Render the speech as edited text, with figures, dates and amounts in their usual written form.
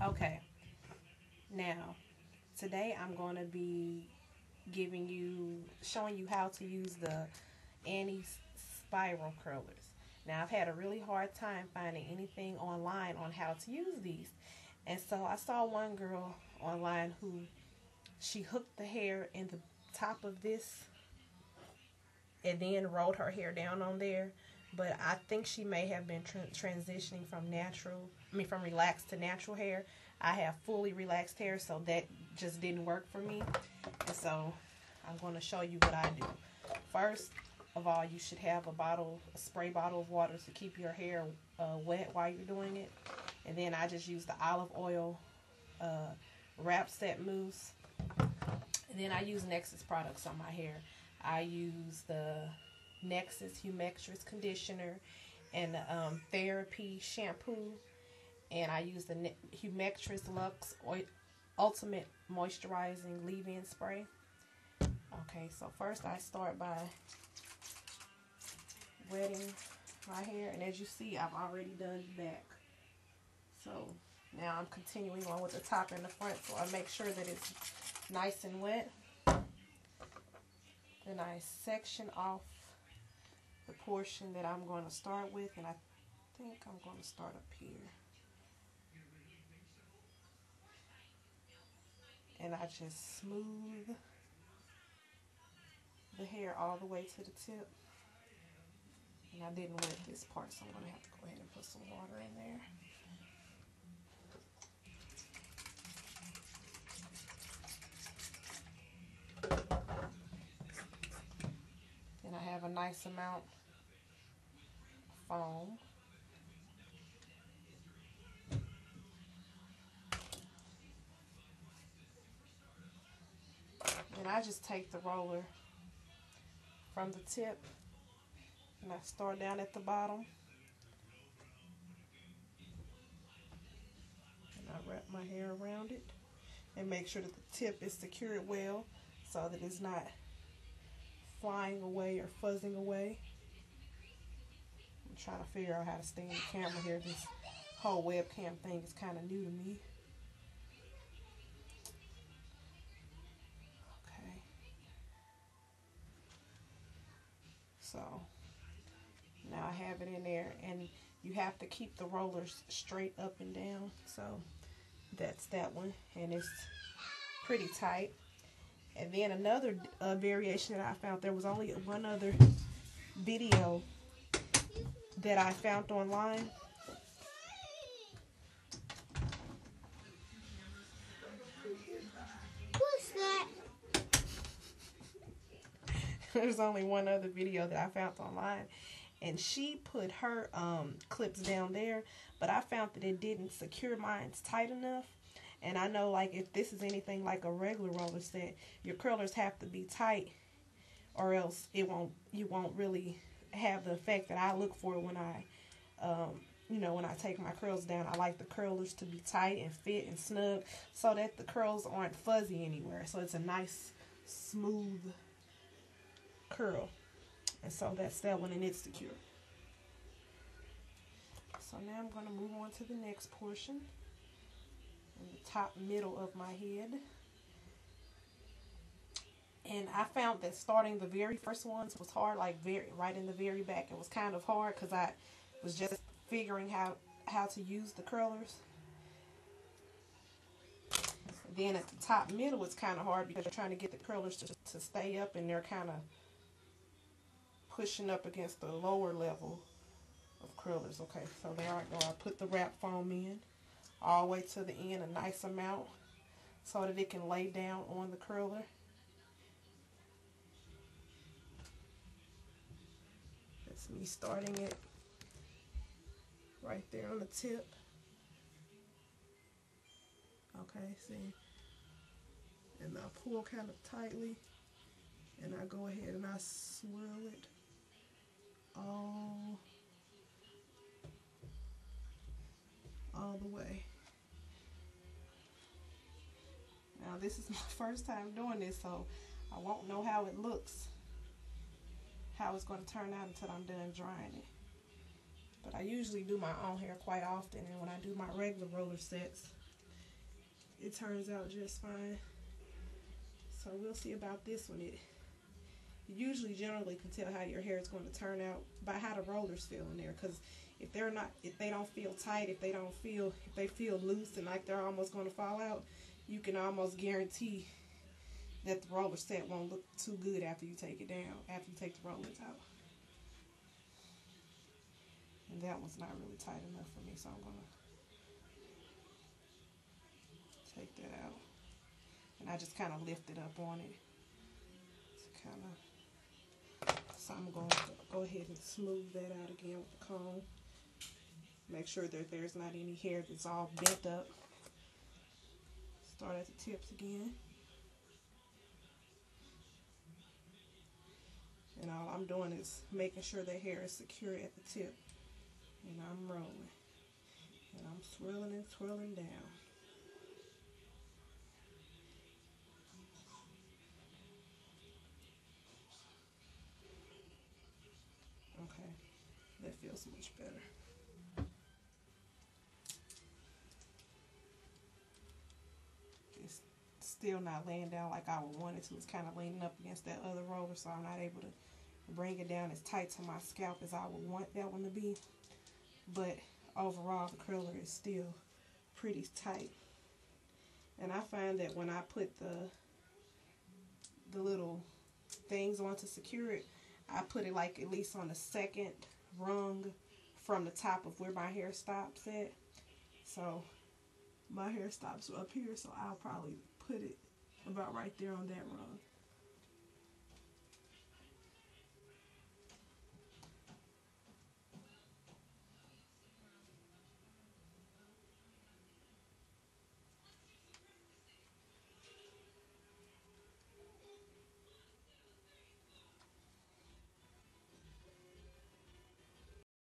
Okay, now today I'm going to be showing you how to use the Annie spiral curlers. Now I've had a really hard time finding anything online on how to use these. And so I saw one girl online who she hooked the hair in the top of this and then rolled her hair down on there. But I think she may have been transitioning from relaxed to natural hair. I have fully relaxed hair, so that just didn't work for me. And so I'm going to show you what I do. First of all, you should have a spray bottle of water to keep your hair wet while you're doing it. And then I just use the olive oil wrap set mousse. And then I use Nexxus products on my hair. I use the Nexxus Humectress conditioner and the Therapy shampoo. And I use the Humectress Luxe Ultimate Moisturizing Leave-In Spray. Okay, so first I start by wetting my hair. And as you see, I've already done the back. So now I'm continuing on with the top and the front, so I make sure that it's nice and wet. Then I section off the portion that I'm going to start with, and I think I'm going to start up here. And I just smooth the hair all the way to the tip. And I didn't wet this part, so I'm going to have to go ahead and put some water in there. And I have a nice amount of foam. And I just take the roller from the tip and I start down at the bottom. And I wrap my hair around it and make sure that the tip is secured well so that it's not flying away or fuzzing away. I'm trying to figure out how to stay in the camera here. This whole webcam thing is kind of new to me. Okay. So now I have it in there, and you have to keep the rollers straight up and down. So that's that one, and it's pretty tight. And then another variation that I found, there was only one other video that I found online. What's that? There's only one other video that I found online, and she put her clips down there, but I found that it didn't secure mine tight enough. And I know, like, if this is anything like a regular roller set, your curlers have to be tight, or else you won't really have the effect that I look for when I when I take my curls down. I like the curlers to be tight and fit and snug so that the curls aren't fuzzy anywhere. So it's a nice, smooth curl. And so that's that one, and it's secure. So now I'm going to move on to the next portion. In the top middle of my head. And I found that starting the very first ones was hard, like right in the very back. It was kind of hard because I was just figuring how to use the curlers. Then at the top middle, it's kind of hard because you're trying to get the curlers to stay up, and they're kind of pushing up against the lower level of curlers. Okay, so there I go. I put the wrap foam in all the way to the end, a nice amount, so that it can lay down on the curler. That's me starting it right there on the tip. Okay, see? And I pull kind of tightly, and I go ahead and I swirl it all the way. Now this is my first time doing this, so I won't know how it looks, how it's going to turn out until I'm done drying it. But I usually do my own hair quite often, and when I do my regular roller sets, it turns out just fine. So we'll see about this one. You usually generally can tell how your hair is going to turn out by how the rollers feel in there. Because if they don't feel tight, if they feel loose and like they're almost going to fall out, you can almost guarantee that the roller set won't look too good after you take it down, after you take the rollers out. And that one's not really tight enough for me, so I'm going to take that out. And I just kind of lift it up on it. So I'm going to go ahead and smooth that out again with the comb. Make sure that there's not any hair that's all bent up. Start at the tips again. And all I'm doing is making sure the hair is secure at the tip. And I'm rolling. And I'm swirling and twirling down. Okay, that feels much better. It's still not laying down like I would want it to. It's kind of leaning up against that other roller, so I'm not able to bring it down as tight to my scalp as I would want that one to be. But overall, the curler is still pretty tight. And I find that when I put the little things on to secure it, I put it like at least on the second rung from the top of where my hair stops at. So my hair stops up here, so I'll probably put it about right there on that rung.